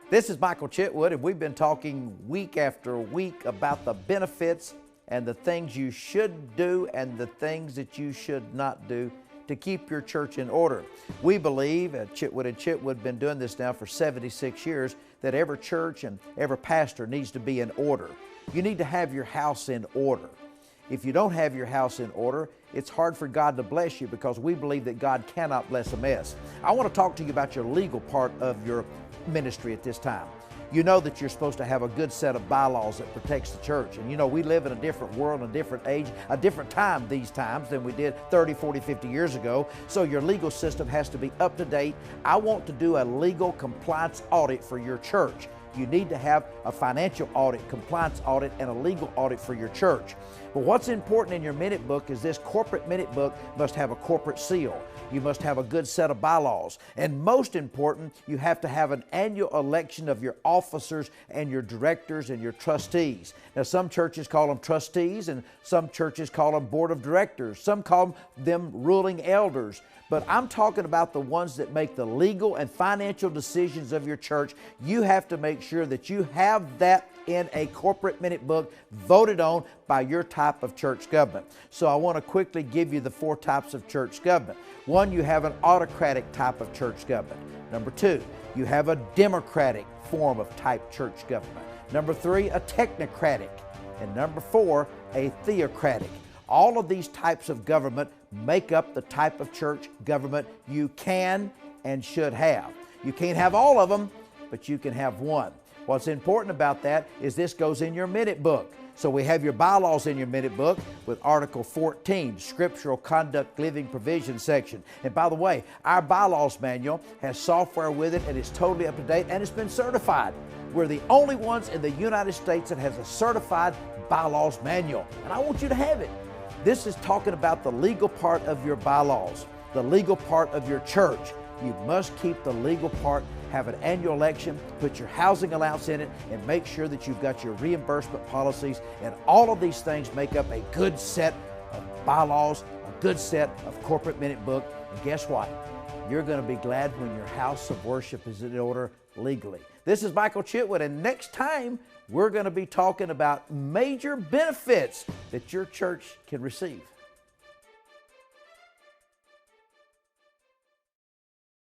This is Michael Chitwood, and we've been talking week after week about the benefits and the things you should do and the things that you should not do to keep your church in order. We believe at Chitwood & Chitwood, been doing this now for 76 years, that every church and every pastor needs to be in order. You need to have your house in order. If you don't have your house in order, it's hard for God to bless you, because we believe that God cannot bless a mess. I want to talk to you about your legal part of your ministry at this time. You know that you're supposed to have a good set of bylaws that protects the church. And you know, we live in a different world, a different age, a different time these times than we did 30, 40, 50 years ago. So your legal system has to be up to date. I want to do a legal compliance audit for your church. You need to have a financial audit, compliance audit, and a legal audit for your church. But what's important in your minute book is this corporate minute book must have a corporate seal. You must have a good set of bylaws. And most important, you have to have an annual election of your officers and your directors and your trustees. Now, some churches call them trustees, and some churches call them board of directors. Some call them ruling elders. But I'm talking about the ones that make the legal and financial decisions of your church. You have to make sure that you have that in a corporate minute book voted on by your type of church government. So I want to quickly give you the 4 types of church government. 1, you have an autocratic type of church government. Number 2, you have a democratic form of type church government. Number 3, a technocratic. And number 4, a theocratic. All of these types of government make up the type of church government you can and should have. You can't have all of them, but you can have one. What's important about that is this goes in your minute book. So we have your bylaws in your minute book with Article 14, Scriptural Conduct Living Provision section. And by the way, our bylaws manual has software with it, and it's totally up to date, and it's been certified. We're the only ones in the United States that has a certified bylaws manual, and I want you to have it. This is talking about the legal part of your bylaws, the legal part of your church. You must keep the legal part, have an annual election, put your housing allowance in it, and make sure that you've got your reimbursement policies. And all of these things make up a good set of bylaws, a good set of corporate minute book. And guess what? You're going to be glad when your house of worship is in order legally. This is Michael Chitwood, and next time we're going to be talking about major benefits that your church can receive.